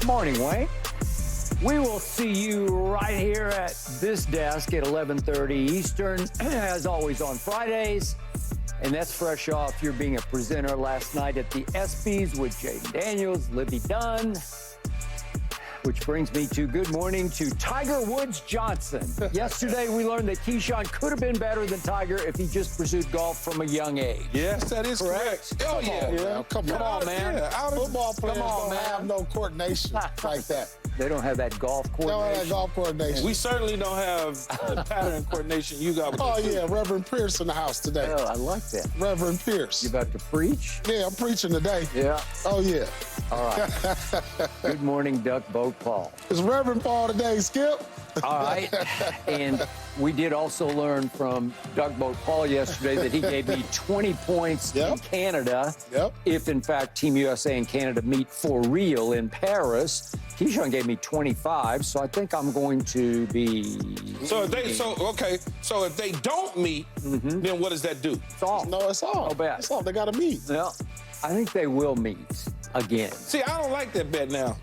Morning, Wayne. We will see you right here at this desk at 11:30 Eastern, as always on Fridays. And that's fresh off your being a presenter last night at the ESPYs with Jaden Daniels, Libby Dunn. Which brings me to good morning to Tiger Woods Johnson. Yesterday, we learned that Keyshawn could have been better than Tiger if he just pursued golf from a young age. Yes, that is correct. Oh, yeah. Come on, man. Yeah, Football players don't have no coordination like that. They don't have that golf They don't coordination. have golf coordination. We certainly don't have the pattern coordination you got with Oh, this. yeah, Reverend Pierce in the house today. Oh, I like that. Reverend Pierce. You about to preach? Yeah, I'm preaching today. Yeah. Oh, yeah. All right. Good morning, Duck Boat Paul. It's Reverend Paul today, Skip. All right. And we did also learn from Duck Boat Paul yesterday that he gave me 20 points in Canada. If, in fact, Team USA and Canada meet for real in Paris. Keyshawn gave me 25, so I think I'm going to be... So if they don't meet, then what does that do? It's all. No, it's all. No bet. It's all. They got to meet. Yeah. I think they will meet again. See, I don't like that bet now.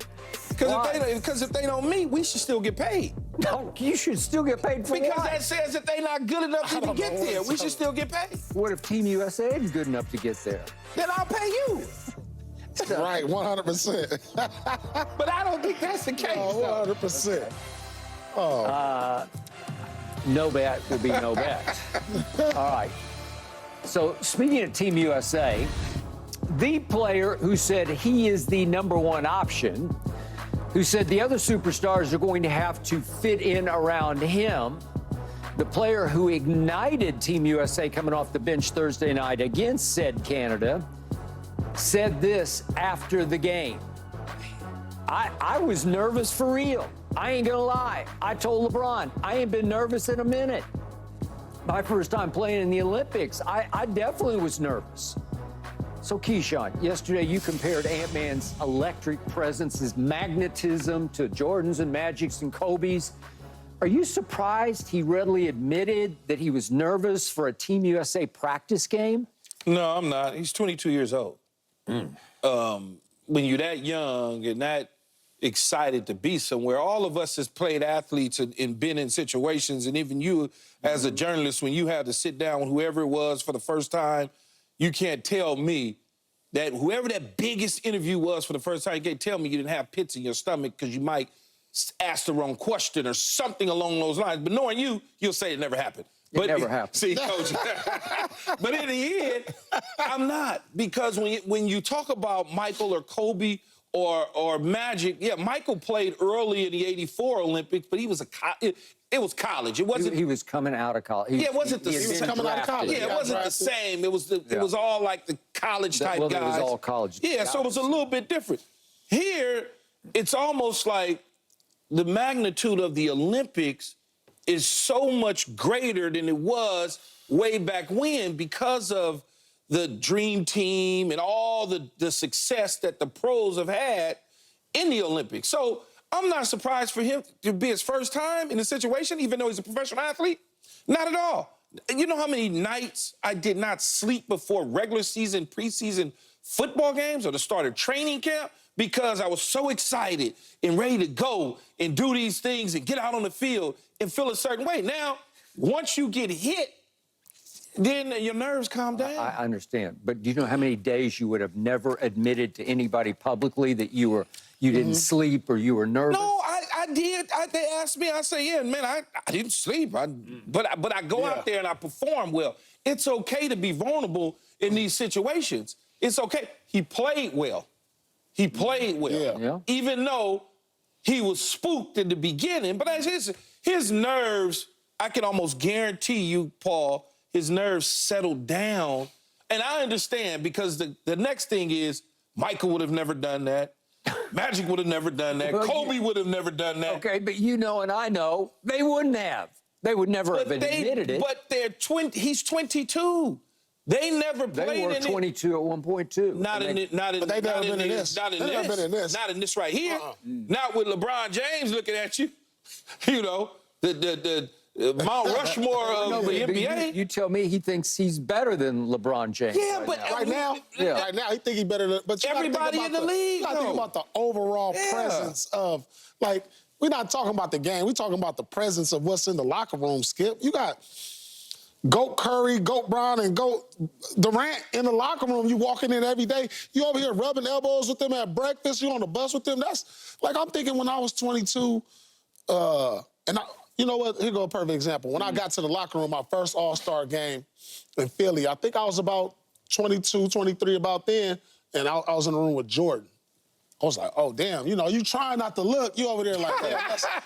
Because if they don't meet, we should still get paid. No, you should still get paid for Because what? that says that they're not good enough to even get there. We should still get paid. What if Team USA is good enough to get there? Then I'll pay you. Right, 100%. But I don't think that's the case. Oh, 100%. Oh. No bet will be no bet. All right. So speaking of Team USA, the player who said he is the #1 option, who said the other superstars are going to have to fit in around him, the player who ignited Team USA coming off the bench Thursday night against said Canada, said this after the game. I was nervous for real. I ain't gonna lie. I told LeBron, I ain't been nervous in a minute. My first time playing in the Olympics, I definitely was nervous. So, Keyshawn, yesterday you compared Ant-Man's electric presence, his magnetism, to Jordan's and Magic's and Kobe's. Are you surprised he readily admitted that he was nervous for a Team USA practice game? No, I'm not. He's 22 years old. When you're that young and that excited to be somewhere, all of us as played athletes and been in situations, and even you as a journalist, when you had to sit down with whoever it was for the first time, you can't tell me that whoever that biggest interview was for the first time, you can't tell me you didn't have pits in your stomach because you might ask the wrong question or something along those lines. But knowing you, you'll say it never happened. It never happened. See, Coach. But in the end, I'm not. Because when you talk about Michael or Kobe or Magic, yeah, Michael played early in the '84 Olympics, but he was it was college. It wasn't. He was coming out of college. Yeah, it wasn't the He was coming out of college. Yeah, it wasn't the same. It was all like the college type guys. It was all college. Yeah, guys. so it was a little bit different. Here, it's almost like the magnitude of the Olympics is so much greater than it was way back when because of the dream team and all the success that the pros have had in the Olympics. So I'm not surprised for him to be his first time in a situation, even though he's a professional athlete. Not at all. You know how many nights I did not sleep before regular season, preseason football games or the start of training camp? Because I was so excited and ready to go and do these things and get out on the field and feel a certain way. Now, once you get hit, then your nerves calm down. I understand. But do you know how many days you would have never admitted to anybody publicly that you didn't sleep or you were nervous? No, I did. They asked me. I say, yeah, man, I didn't sleep. But I go out there and I perform well. It's okay to be vulnerable in these situations. It's okay. He played well. He played well. Yeah. Even though he was spooked in the beginning. But as his nerves, I can almost guarantee you, Paul, his nerves settled down. And I understand because the next thing is Michael would have never done that. Magic would have never done that. Well, Kobe would have never done that. Okay, but you know and I know they wouldn't have. They would never have admitted it. But he's 22. They never played They were in 22 at one point, too. Not in this right here. Not with LeBron James looking at you. You know, Mount Rushmore of the NBA. You tell me he thinks he's better than LeBron James. Yeah, but Right now, right now, he think he better than. But you gotta think everybody about in the league, You got to think though. about the overall presence of, like, we're not talking about the game. We're talking about the presence of what's in the locker room. Skip, you got Goat Curry, Goat Brown, and Goat Durant in the locker room. You walking in every day. You over here rubbing elbows with them at breakfast. You on the bus with them. That's like I'm thinking when I was 22, you know what? Here go a perfect example. When I got to the locker room, my first All-Star game in Philly, I think I was about 22, 23 about then, and I was in the room with Jordan. I was like, oh, damn, you know, you trying not to look, you over there like, damn,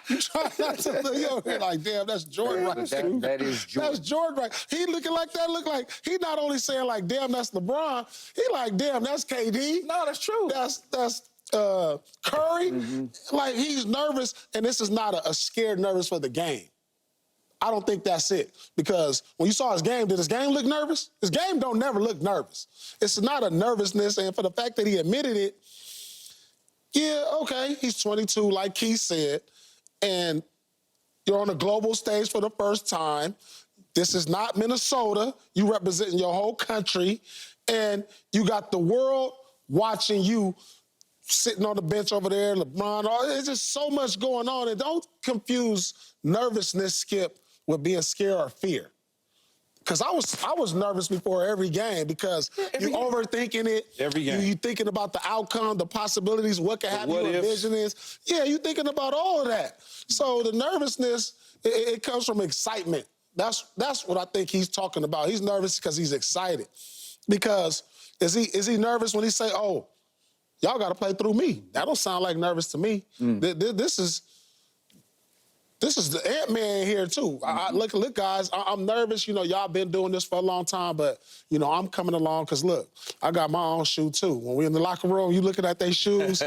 you trying not to look, you over here like, damn, that's Jordan right there. That is Jordan. That's Jordan right. He looking like that, look like, he not only saying like, damn, that's LeBron, he like, damn, that's KD. No, that's true. That's Curry. Like, he's nervous, and this is not a scared nervous for the game. I don't think that's it. Because when you saw his game, did his game look nervous? His game don't never look nervous. It's not a nervousness, and for the fact that he admitted it, yeah, okay, he's 22, like Keith said, and you're on a global stage for the first time. This is not Minnesota. You representing your whole country, and you got the world watching you sitting on the bench over there, LeBron. There's just so much going on, and don't confuse nervousness, Skip, with being scared or fear. Because I was nervous before every game because you overthinking it. Every game. You thinking about the outcome, the possibilities, what can happen, your vision is. Yeah, you thinking about all of that. So the nervousness, it comes from excitement. That's what I think he's talking about. He's nervous because he's excited. Because is he nervous when he say, oh, y'all got to play through me? That don't sound like nervous to me. This is the Ant-Man here, too. Look, guys, I'm nervous. You know, y'all been doing this for a long time, but, you know, I'm coming along because, look, I got my own shoe, too. When we're in the locker room, you looking at their shoes.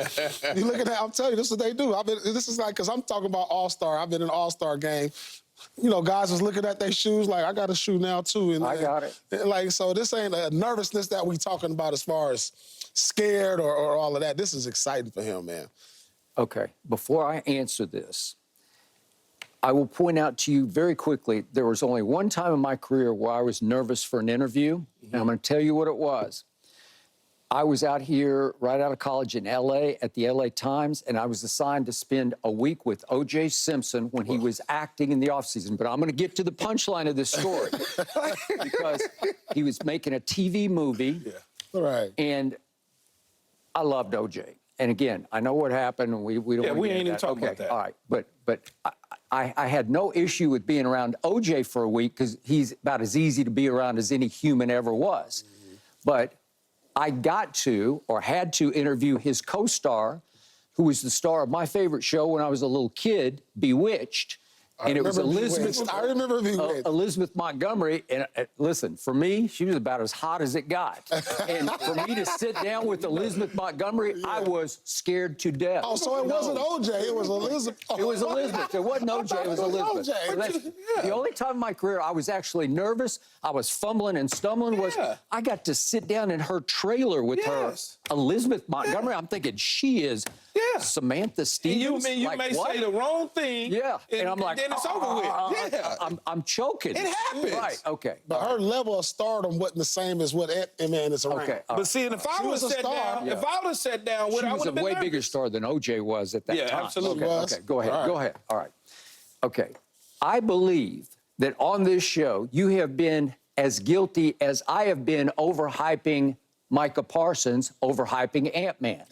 You looking at, I'm telling you, this is what they do. This is like, because I'm talking about All-Star. I've been in an All-Star game. You know, guys was looking at their shoes like, I got a shoe now, too. And, I got it. Like, so this ain't a nervousness that we talking about as far as scared or all of that. This is exciting for him, man. Okay, before I answer this, I will point out to you very quickly, there was only one time in my career where I was nervous for an interview, and I'm going to tell you what it was. I was out here right out of college in L.A. at the L.A. Times, and I was assigned to spend a week with O.J. Simpson when he was acting in the offseason. But I'm going to get to the punchline of this story because he was making a TV movie, Right. and I loved O.J. And again, I know what happened, and we don't. Yeah, we get ain't into even talking about that. All right, but I had no issue with being around O.J. for a week because he's about as easy to be around as any human ever was. But I got to, or had to, interview his co-star, who was the star of my favorite show when I was a little kid, Bewitched. And it was Elizabeth. I remember Bewitched. Elizabeth Montgomery. And listen, for me, she was about as hot as it got. And for me to sit down with Elizabeth Montgomery, I was scared to death. Oh, so it wasn't O.J., it was Elizabeth. It was Elizabeth. It wasn't O.J., it was Elizabeth. O.J. So that's the only time in my career I was actually nervous, I was fumbling and stumbling, was I got to sit down in her trailer with her, Elizabeth Montgomery. I'm thinking, she is Samantha Stevens. You may say the wrong thing. Yeah. And I'm like, then it's over with. I'm choking. It happens. Right, okay. But her level of stardom wasn't the same as what Ant-Man is around. Okay. But see, if I would have sat down, if I would have sat down with her, I She was would a have been way nervous. bigger star than O.J. was at that time. Yeah, absolutely. Okay, go ahead, All right. go ahead. All right. Okay. I believe that on this show, you have been as guilty as I have been overhyping Micah Parsons, overhyping Ant-Man.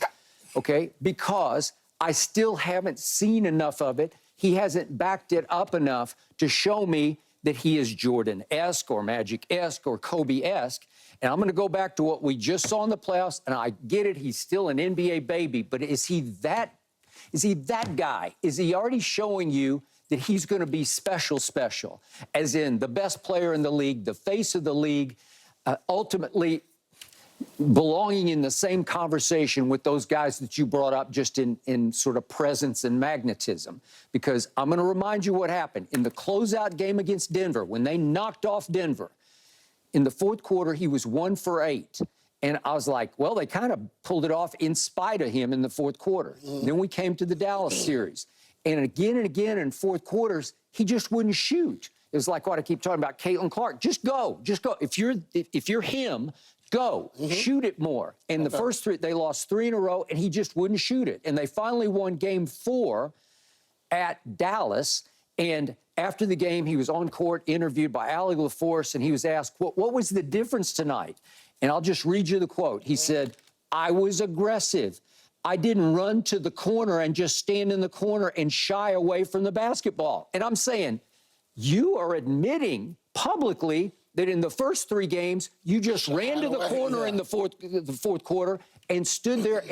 Okay? Because I still haven't seen enough of it. He hasn't backed it up enough to show me that he is Jordan-esque or Magic-esque or Kobe-esque. And I'm going to go back to what we just saw in the playoffs, and I get it, he's still an NBA baby, but is he that guy? Is he already showing you that he's going to be special, as in the best player in the league, the face of the league, ultimately belonging in the same conversation with those guys that you brought up just in sort of presence and magnetism? Because I'm going to remind you what happened. In the closeout game against Denver, when they knocked off Denver, in the fourth quarter, he was 1 for 8. And I was like, well, they kind of pulled it off in spite of him in the fourth quarter. Then we came to the Dallas series. And again in fourth quarters, he just wouldn't shoot. It was like what I keep talking about, Caitlin Clark. Just go. If you're him, go. Shoot it more. And the first three, they lost 3 in a row, and he just wouldn't shoot it. And they finally won game 4 at Dallas. And after the game, he was on court, interviewed by Allie LaForce, and he was asked, what was the difference tonight? And I'll just read you the quote. He said, I was aggressive. I didn't run to the corner and just stand in the corner and shy away from the basketball. And I'm saying, you are admitting publicly that in the first 3 games, you just ran to the corner in the fourth quarter and stood there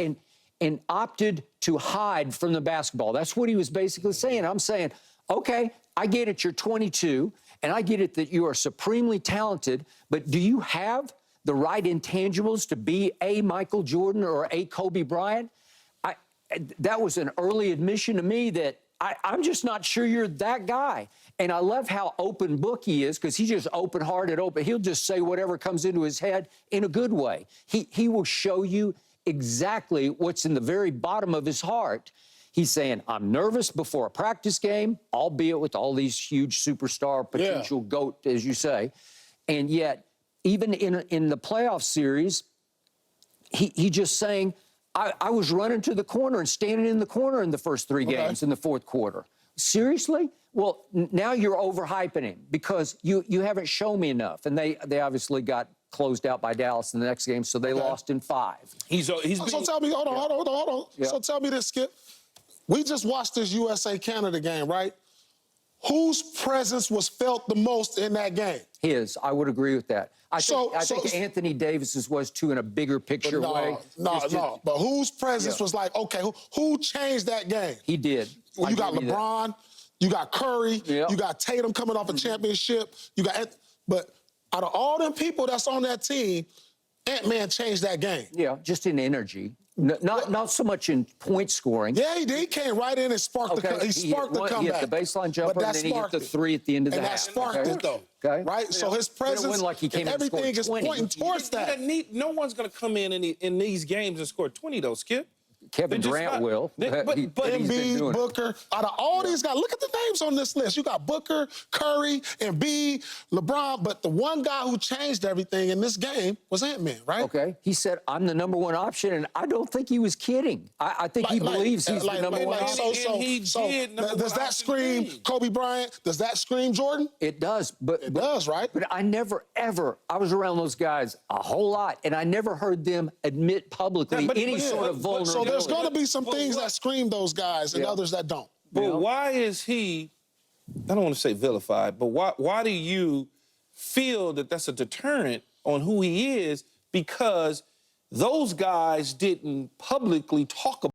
and opted to hide from the basketball. That's what he was basically saying. I'm saying, okay, I get it, you're 22, and I get it that you are supremely talented, but do you have the right intangibles to be a Michael Jordan or a Kobe Bryant? That was an early admission to me that I'm just not sure you're that guy. And I love how open book he is, because he's just open-hearted, He'll just say whatever comes into his head in a good way. He will show you exactly what's in the very bottom of his heart. He's saying, I'm nervous before a practice game, albeit with all these huge superstar potential GOAT, as you say. And yet, even in the playoff series, he just saying, I was running to the corner and standing in the corner in the first 3 games in the fourth quarter. Seriously? Well, now you're overhyping him because you haven't shown me enough. And they obviously got closed out by Dallas in the next game, so they lost in 5. So tell me, hold on. Yeah. So tell me this, Skip. We just watched this USA-Canada game, right? Whose presence was felt the most in that game? His. I would agree with that. I think Anthony Davis's was, too, in a bigger picture way. No. But whose presence was like, okay, who changed that game? He did. Well, you got LeBron, you got Curry, you got Tatum coming off a championship, but out of all them people that's on that team, Ant-Man changed that game. Yeah, just in energy. Not so much in point scoring. Yeah, he did. He came right in and sparked the comeback. He hit the baseline jumper, and then he hit the 3 at the end of the half. And that sparked it, though. Okay. Right? So his presence and everything is pointing towards that. No one's going to come in these games and score 20, though, Skip. Kevin Durant will. But Embiid, Booker, out of all these guys, look at the names on this list. You got Booker, Curry, Embiid, LeBron, but the one guy who changed everything in this game was Ant-Man, right? Okay. He said, I'm the number 1 option, and I don't think he was kidding. I think he believes he's the number 1 option. So does that scream Kobe Bryant? Does that scream Jordan? It does. It does, right? But I never, ever, I was around those guys a whole lot, and I never heard them admit publicly any sort of vulnerability. So there's going to be some things that scream those guys and others that don't. But why is he, I don't want to say vilified, but why do you feel that that's a deterrent on who he is? Because those guys didn't publicly talk about